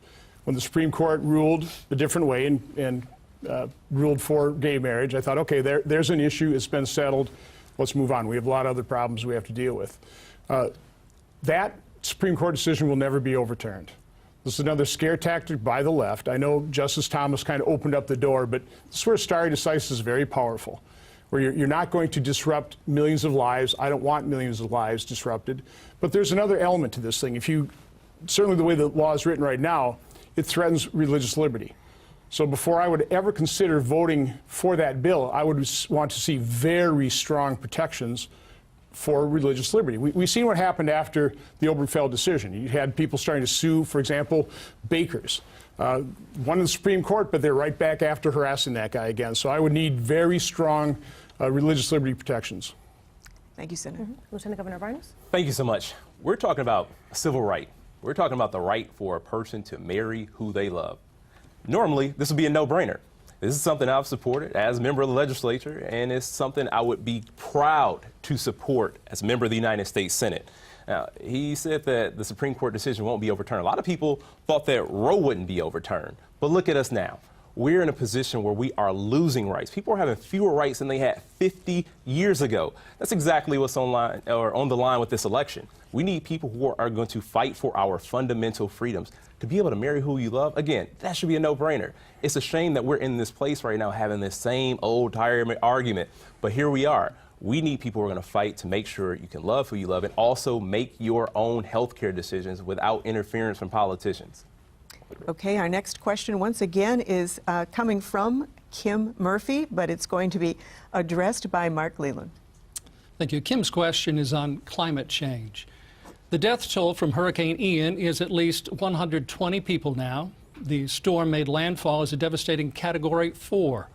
When the Supreme Court ruled a different way and ruled for gay marriage, I thought, okay, there's an issue. It's been settled. Let's move on. We have a lot of other problems we have to deal with. That Supreme Court decision will never be overturned. This is another scare tactic by the left. I know Justice Thomas kind of opened up the door, but this is where stare decisis is very powerful, where you're not going to disrupt millions of lives. I don't want millions of lives disrupted. But there's another element to this thing. Certainly the way the law is written right now, it threatens religious liberty. So before I would ever consider voting for that bill, I would want to see very strong protections for religious liberty. We've seen what happened after the Obergefell decision. You had people starting to sue, for example, bakers. One in the Supreme Court, but they're right back after harassing that guy again. So I would need very strong religious liberty protections. Thank you, Senator. Lieutenant Governor Barnes? Thank you so much. We're talking about a civil right. We're talking about the right for a person to marry who they love. Normally, this would be a no-brainer. This is something I've supported as a member of the legislature, and it's something I would be proud to support as a member of the United States Senate. Now, he said that the Supreme Court decision won't be overturned. A lot of people thought that Roe wouldn't be overturned, but look at us now. We're in a position where we are losing rights. People are having fewer rights than they had 50 years ago. That's exactly what's on the line with this election. We need people who are going to fight for our fundamental freedoms. To be able to marry who you love, again, that should be a no-brainer. It's a shame that we're in this place right now having this same old tired argument, but here we are. We need people who are going to fight to make sure you can love who you love and also make your own healthcare decisions without interference from politicians. Okay, our next question once again is coming from Kim Murphy, but it's going to be addressed by Mark Leland. Thank you. Kim's question is on climate change. The death toll from Hurricane Ian is at least 120 people now. The storm made landfall as a devastating Category 4.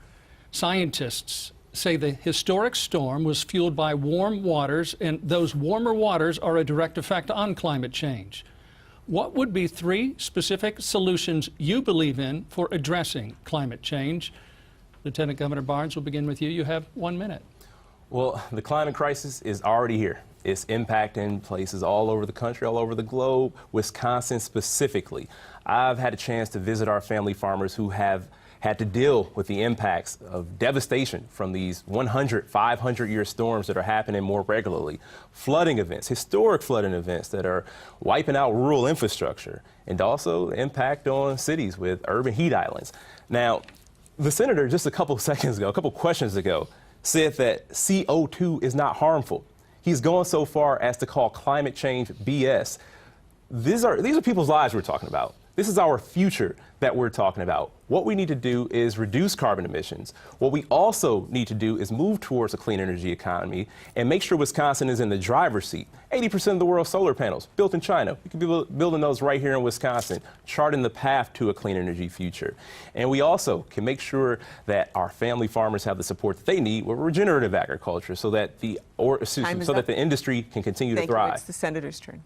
Scientists say the historic storm was fueled by warm waters, and those warmer waters are a direct effect on climate change. What would be 3 specific solutions you believe in for addressing climate change? Lieutenant Governor Barnes, we'll begin with you. You have 1 minute. Well, the climate crisis is already here. It's impacting places all over the country, all over the globe, Wisconsin specifically. I've had a chance to visit our family farmers who have had to deal with the impacts of devastation from these 100, 500-year storms that are happening more regularly. Flooding events, historic flooding events that are wiping out rural infrastructure, and also the impact on cities with urban heat islands. Now, the senator just a couple questions ago, said that CO2 is not harmful. He's gone so far as to call climate change BS. These are people's lives we're talking about. This is our future that we're talking about. What we need to do is reduce carbon emissions. What we also need to do is move towards a clean energy economy and make sure Wisconsin is in the driver's seat. 80% of the world's solar panels built in China. We could be building those right here in Wisconsin, charting the path to a clean energy future. And we also can make sure that our family farmers have the support that they need with regenerative agriculture so that the industry can continue to thrive. It's the senator's turn.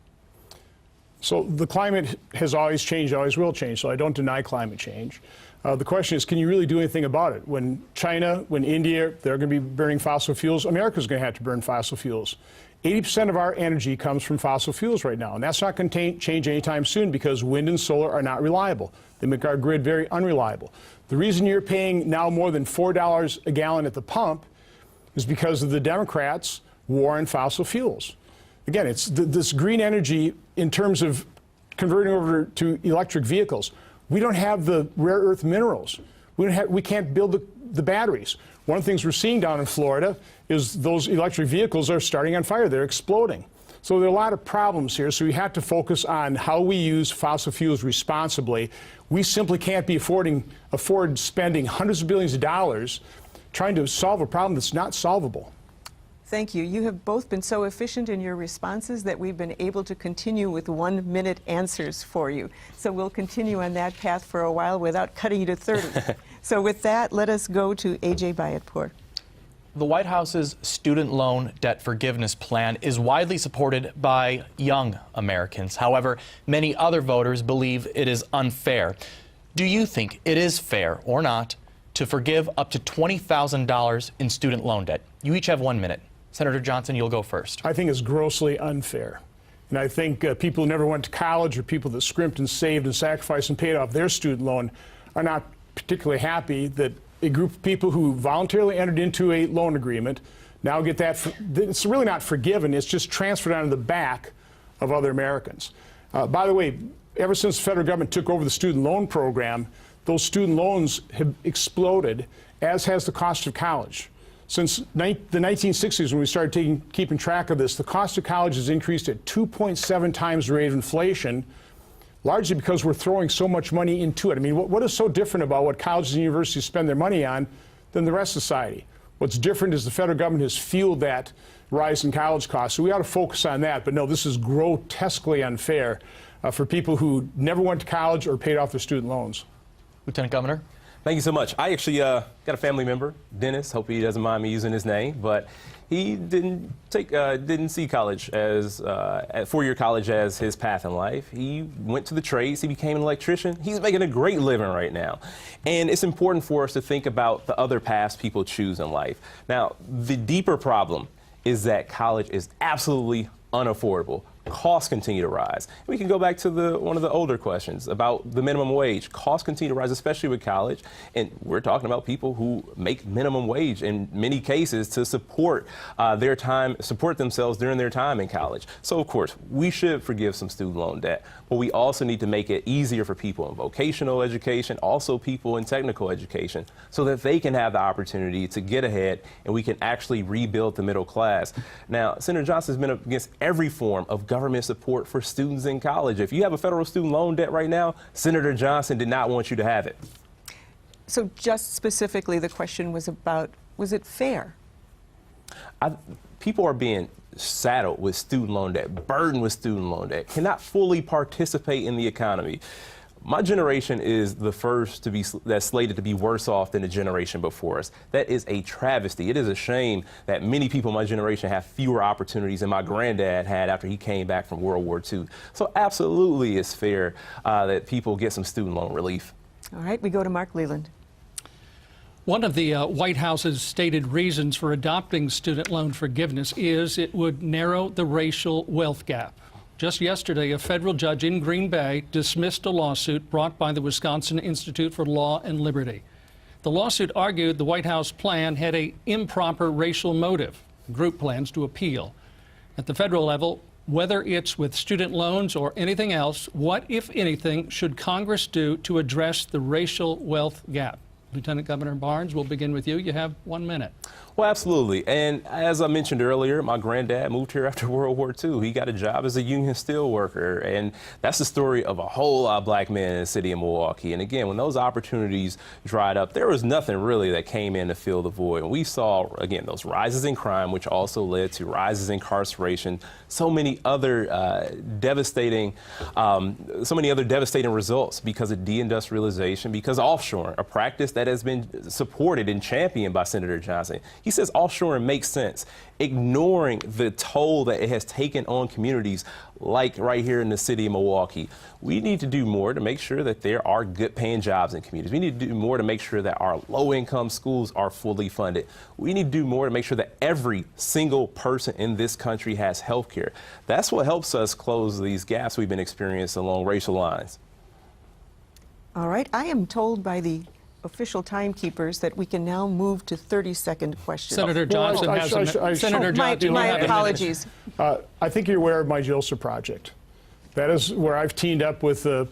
So the climate has always changed, always will change, so I don't deny climate change. The question is, can you really do anything about it? When China, when India, they're going to be burning fossil fuels, America's going to have to burn fossil fuels. 80% of our energy comes from fossil fuels right now, and that's not going to change anytime soon because wind and solar are not reliable. They make our grid very unreliable. The reason you're paying now more than $4 a gallon at the pump is because of the Democrats' war on fossil fuels. Again, it's this green energy in terms of converting over to electric vehicles. We don't have the rare earth minerals. We can't build the batteries. One of the things we're seeing down in Florida is those electric vehicles are starting on fire. They're exploding. So there are a lot of problems here. So we have to focus on how we use fossil fuels responsibly. We simply can't afford spending hundreds of billions of dollars trying to solve a problem that's not solvable. Thank you. You have both been so efficient in your responses that we've been able to continue with 1-minute answers for you. So we'll continue on that path for a while without cutting you to 30. So with that, let us go to A.J. Bayatpour. The White House's student loan debt forgiveness plan is widely supported by young Americans. However, many other voters believe it is unfair. Do you think it is fair or not to forgive up to $20,000 in student loan debt? You each have 1 minute. Senator Johnson, you'll go first. I think it's grossly unfair. And I think people who never went to college or people that scrimped and saved and sacrificed and paid off their student loan are not particularly happy that a group of people who voluntarily entered into a loan agreement now get that. It's really not forgiven. It's just transferred onto the back of other Americans. By the way, ever since the federal government took over the student loan program, those student loans have exploded, as has the cost of college. Since the 1960s, when we started keeping track of this, the cost of college has increased at 2.7 times the rate of inflation, largely because we're throwing so much money into it. I mean, what is so different about what colleges and universities spend their money on than the rest of society? What's different is the federal government has fueled that rise in college costs. So we ought to focus on that. But no, this is grotesquely unfair for people who never went to college or paid off their student loans. Lieutenant Governor. Thank you so much. I actually got a family member, Dennis. Hope he doesn't mind me using his name, but he didn't see college as four-year college as his path in life. He went to the trades. He became an electrician. He's making a great living right now. And it's important for us to think about the other paths people choose in life. Now, the deeper problem is that college is absolutely unaffordable. Costs continue to rise. We can go back to one of the older questions about the minimum wage. Costs continue to rise, especially with college. And we're talking about people who make minimum wage in many cases to support themselves during their time in college. So, of course, we should forgive some student loan debt. But we also need to make it easier for people in vocational education, also people in technical education, so that they can have the opportunity to get ahead and we can actually rebuild the middle class. Now, Senator Johnson has been up against every form of government support for students in college. If you have a federal student loan debt right now, Senator Johnson did not want you to have it. So just specifically, the question was about, was it fair? People are being saddled with student loan debt, burdened with student loan debt, cannot fully participate in the economy. My generation is the first to be that's slated to be worse off than the generation before us. That is a travesty. It is a shame that many people in my generation have fewer opportunities than my granddad had after he came back from World War II. So absolutely it's fair that people get some student loan relief. All right, we go to Mark Leland. One of the White House's stated reasons for adopting student loan forgiveness is it would narrow the racial wealth gap. Just yesterday, a federal judge in Green Bay dismissed a lawsuit brought by the Wisconsin Institute for Law and Liberty. The lawsuit argued the White House plan had an improper racial motive. The group plans to appeal. At the federal level, whether it's with student loans or anything else, what, if anything, should Congress do to address the racial wealth gap? Lieutenant Governor Barnes, we'll begin with you. You have 1 minute. Well, absolutely. And as I mentioned earlier, my granddad moved here after World War II. He got a job as a union steel worker. And that's the story of a whole lot of black men in the city of Milwaukee. And again, when those opportunities dried up, there was nothing really that came in to fill the void. And we saw, again, those rises in crime, which also led to rises in incarceration, so many other devastating results because of deindustrialization, because of offshoring, a practice that has been supported and championed by Senator Johnson. He says offshoring makes sense, ignoring the toll that it has taken on communities like right here in the city of Milwaukee. We need to do more to make sure that there are good paying jobs in communities. We need to do more to make sure that our low income schools are fully funded. We need to do more to make sure that every single person in this country has health care. That's what helps us close these gaps we've been experiencing along racial lines. All right, I am told by the official timekeepers that we can now move to 30-second questions. Senator Johnson has a minute. Senator Johnson, my apologies. I think you're aware of my JILSA project. That is where I've teamed up with a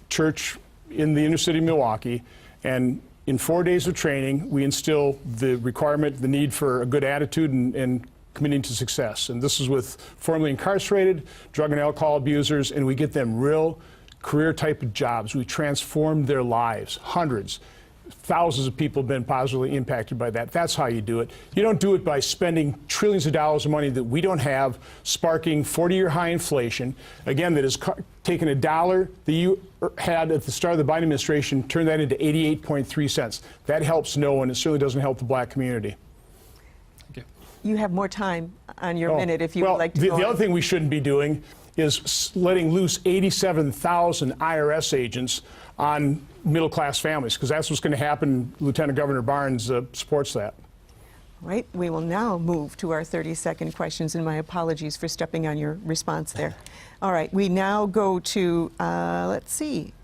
church in the inner city of Milwaukee, and in 4 days of training, we instill the requirement, the need for a good attitude and committing to success. And this is with formerly incarcerated drug and alcohol abusers, and we get them real career type of jobs. We transform their lives. Hundreds, thousands of people have been positively impacted by that. That's how you do it. You don't do it by spending trillions of dollars of money that we don't have, sparking 40-year high inflation, again, that has taken a dollar that you had at the start of the Biden administration, turned that into 88.3 cents. That helps no one. It certainly doesn't help the black community. You have more time on your minute if you would like to go the other thing we shouldn't be doing is letting loose 87,000 IRS agents on middle-class families, because that's what's going to happen. Lieutenant Governor Barnes supports that. Right. We will now move to our 30-second questions, and my apologies for stepping on your response there. All right. We now go to, let's see,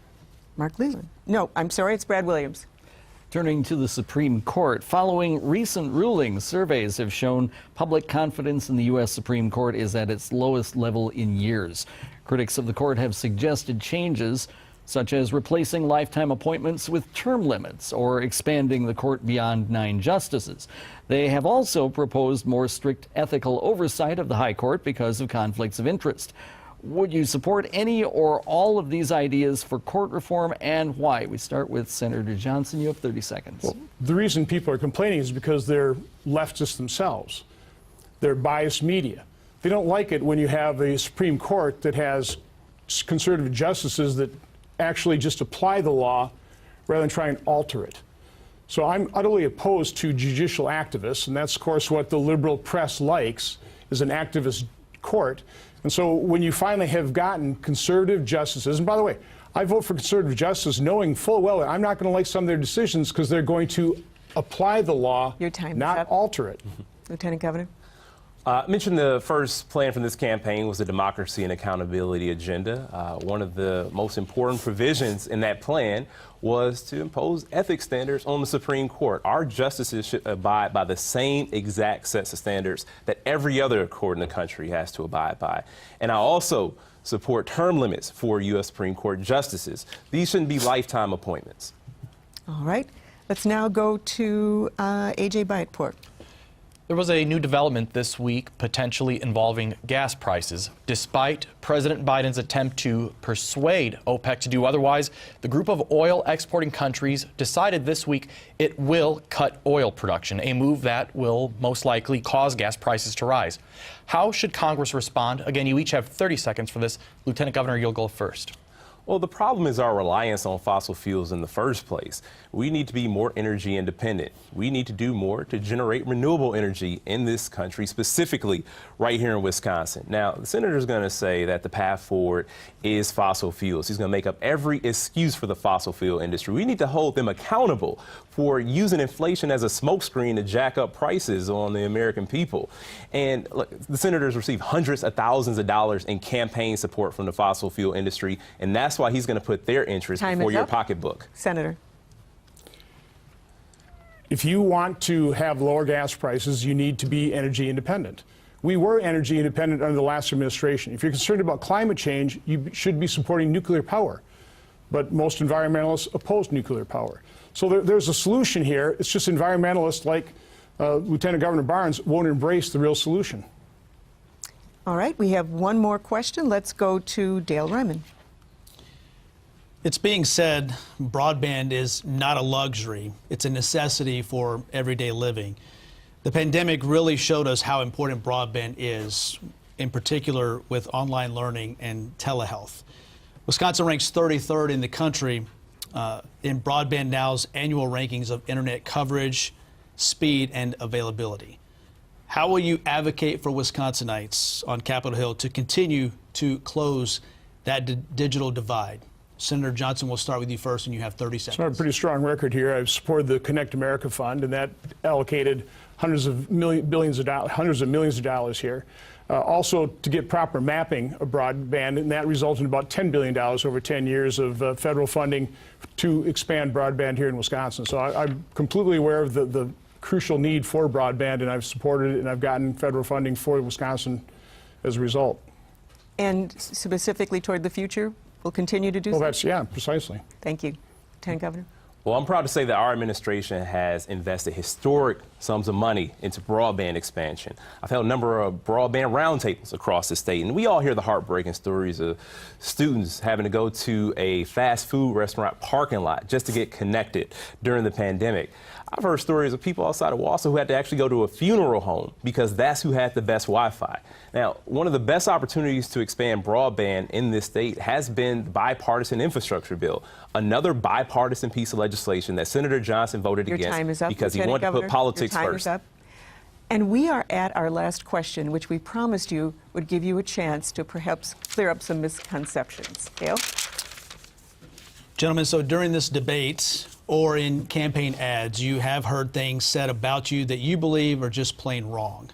Mark Leland. No, I'm sorry. It's Brad Williams. Turning to the Supreme Court, following recent rulings, surveys have shown public confidence in the U.S. Supreme Court is at its lowest level in years. Critics of the court have suggested changes, such as replacing lifetime appointments with term limits or expanding the court beyond 9 justices. They have also proposed more strict ethical oversight of the High Court because of conflicts of interest. Would you support any or all of these ideas for court reform, and why? We start with Senator Johnson. You have 30 seconds. Well, the reason people are complaining is because they're leftists themselves. They're biased media. They don't like it when you have a Supreme Court that has conservative justices that actually just apply the law rather than try and alter it. So I'm utterly opposed to judicial activists, and that's, of course, what the liberal press likes, is an activist court. And so when you finally have gotten conservative justices, and by the way, I vote for conservative justice knowing full well that I'm not going to like some of their decisions because they're going to apply the law, not alter it. Lieutenant Governor. I mentioned the first plan from this campaign was the democracy and accountability agenda. One of the most important provisions in that plan was to impose ethics standards on the Supreme Court. Our justices should abide by the same exact sets of standards that every other court in the country has to abide by. And I also support term limits for U.S. Supreme Court justices. These shouldn't be lifetime appointments. All right. Let's now go to A.J. Bytport. There was a new development this week potentially involving gas prices. Despite President Biden's attempt to persuade OPEC to do otherwise, the group of oil exporting countries decided this week it will cut oil production, a move that will most likely cause gas prices to rise. How should Congress respond? Again, you each have 30 seconds for this. Lieutenant Governor, you'll go first. Well, the problem is our reliance on fossil fuels in the first place. We need to be more energy independent. We need to do more to generate renewable energy in this country, specifically right here in Wisconsin. Now, the senator is going to say that the path forward is fossil fuels. He's going to make up every excuse for the fossil fuel industry. We need to hold them accountable for using inflation as a smokescreen to jack up prices on the American people. And look, the senators receive hundreds of thousands of dollars in campaign support from the fossil fuel industry, and that's why he's going to put their interests before your pocketbook. Senator. If you want to have lower gas prices, you need to be energy independent. We were energy independent under the last administration. If you're concerned about climate change, you should be supporting nuclear power. But most environmentalists oppose nuclear power. So there's a solution here. It's just environmentalists like Lieutenant Governor Barnes won't embrace the real solution. All right, we have one more question. Let's go to Dale Ryman. It's being said broadband is not a luxury. It's a necessity for everyday living. The pandemic really showed us how important broadband is, in particular with online learning and telehealth. Wisconsin ranks 33rd in the country in Broadband Now's annual rankings of internet coverage, speed, and availability. How will you advocate for Wisconsinites on Capitol Hill to continue to close that digital divide? Senator Johnson, we'll start with you first, and you have 30 seconds. So I have a pretty strong record here. I've supported the Connect America Fund, and that allocated hundreds of millions of dollars here. Also, to get proper mapping of broadband, and that resulted in about $10 billion over 10 years of federal funding to expand broadband here in Wisconsin. So I'm completely aware of the crucial need for broadband, and I've supported it, and I've gotten federal funding for Wisconsin as a result. And specifically toward the future, we'll continue to do so? Well, yeah, precisely. Thank you. Lieutenant Governor. Well, I'm proud to say that our administration has invested historic sums of money into broadband expansion. I've held a number of broadband roundtables across the state, and we all hear the heartbreaking stories of students having to go to a fast food restaurant parking lot just to get connected during the pandemic. I've heard stories of people outside of Wausau who had to actually go to a funeral home because that's who had the best Wi-Fi. Now, one of the best opportunities to expand broadband in this state has been the bipartisan infrastructure bill, another bipartisan piece of legislation that Senator Johnson voted against because he wanted to put politics first. Is up. And we are at our last question, which we promised you would give you a chance to perhaps clear up some misconceptions. Gail? Gentlemen, so during this debate or in campaign ads, you have heard things said about you that you believe are just plain wrong.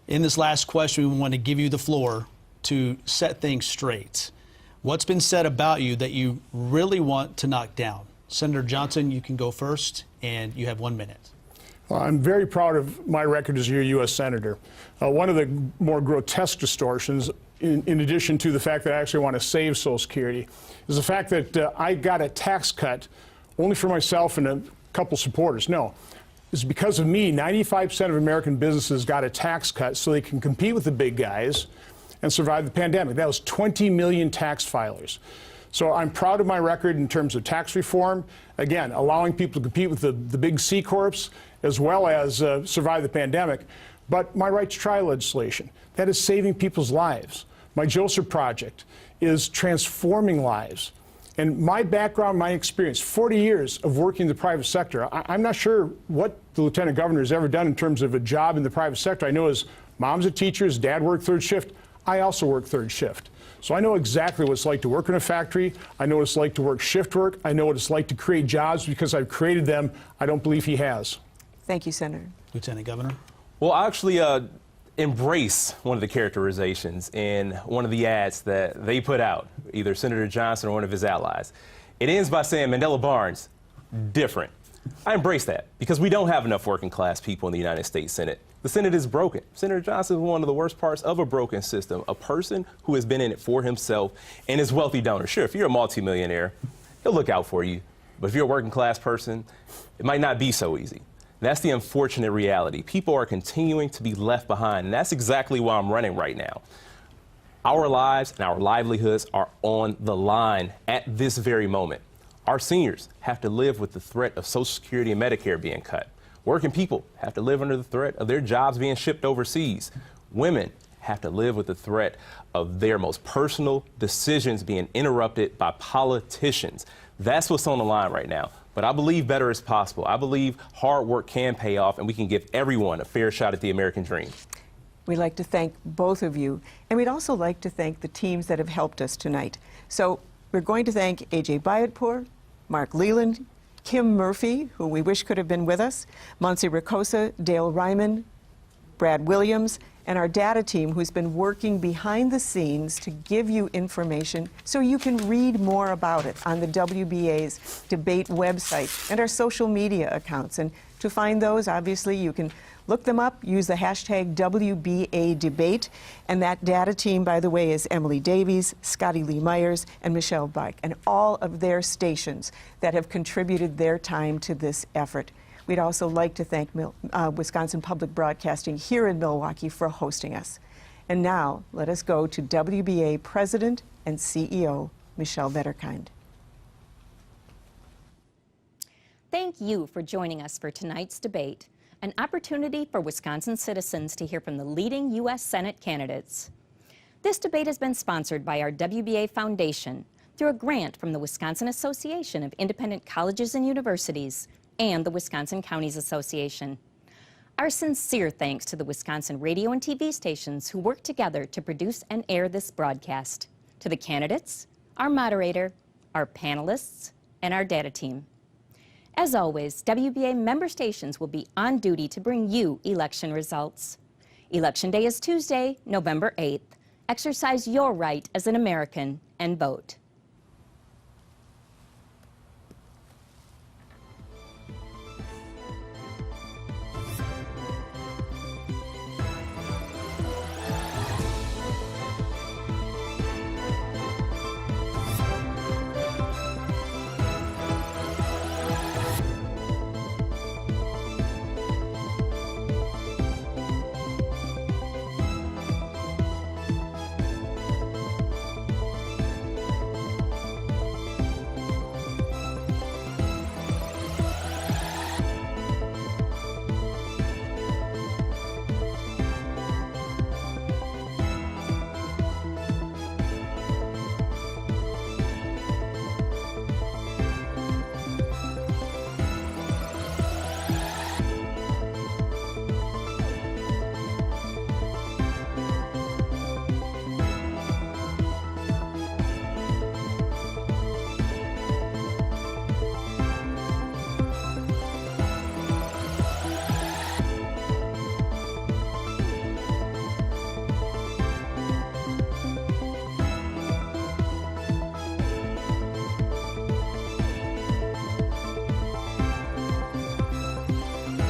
In this last question, we want to give you the floor to set things straight. What's been said about you that you really want to knock down? Senator Johnson, you can go first, and you have 1 minute. Well, I'm very proud of my record as your U.S. Senator. One of the more grotesque distortions, in addition to the fact that I actually want to save Social Security, is the fact that I got a tax cut only for myself and a couple supporters. No, it's because of me. 95% of American businesses got a tax cut so they can compete with the big guys and survive the pandemic. That was 20 million tax filers. So I'm proud of my record in terms of tax reform. Again, allowing people to compete with the big C Corps as well as survive the pandemic. But my right to try legislation, that is saving people's lives. My Joseph project is transforming lives. And my background, my experience, 40 years of working in the private sector, I'm not sure what the Lieutenant Governor has ever done in terms of a job in the private sector. I know his mom's a teacher, his dad worked third shift. I also work third shift. So I know exactly what it's like to work in a factory. I know what it's like to work shift work. I know what it's like to create jobs because I've created them. I don't believe he has. Thank you, Senator. Lieutenant Governor. Well, I actually embrace one of the characterizations in one of the ads that they put out, either Senator Johnson or one of his allies. It ends by saying, Mandela Barnes, different. I embrace that because we don't have enough working class people in the United States Senate. The Senate is broken. Senator Johnson is one of the worst parts of a broken system, a person who has been in it for himself and his wealthy donors. Sure, if you're a multimillionaire, he'll look out for you. But if you're a working class person, it might not be so easy. That's the unfortunate reality. People are continuing to be left behind, and that's exactly why I'm running right now. Our lives and our livelihoods are on the line at this very moment. Our seniors have to live with the threat of Social Security and Medicare being cut. Working people have to live under the threat of their jobs being shipped overseas. Women have to live with the threat of their most personal decisions being interrupted by politicians. That's what's on the line right now. But I believe better is possible. I believe hard work can pay off, and we can give everyone a fair shot at the American dream. We'd like to thank both of you, and we'd also like to thank the teams that have helped us tonight. So we're going to thank A.J. Bayatpour, Mark Leland, Kim Murphy, who we wish could have been with us, Monse Ricosa, Dale Ryman, Brad Williams, and our data team who's been working behind the scenes to give you information so you can read more about it on the WBA's debate website and our social media accounts. And to find those, obviously, you can look them up, use the hashtag WBA debate. And that data team, by the way, is Emily Davies, Scotty Lee Myers, and Michelle Bike, and all of their stations that have contributed their time to this effort. We'd also like to thank Wisconsin Public Broadcasting here in Milwaukee for hosting us. And now, let us go to WBA President and CEO, Michelle Vetterkind. Thank you for joining us for tonight's debate, an opportunity for Wisconsin citizens to hear from the leading U.S. Senate candidates. This debate has been sponsored by our WBA Foundation through a grant from the Wisconsin Association of Independent Colleges and Universities and the Wisconsin Counties Association. Our sincere thanks to the Wisconsin radio and TV stations who work together to produce and air this broadcast, to the candidates, our moderator, our panelists, and our data team. As always, WBA member stations will be on duty to bring you election results. Election Day is Tuesday, November 8th. Exercise your right as an American and vote.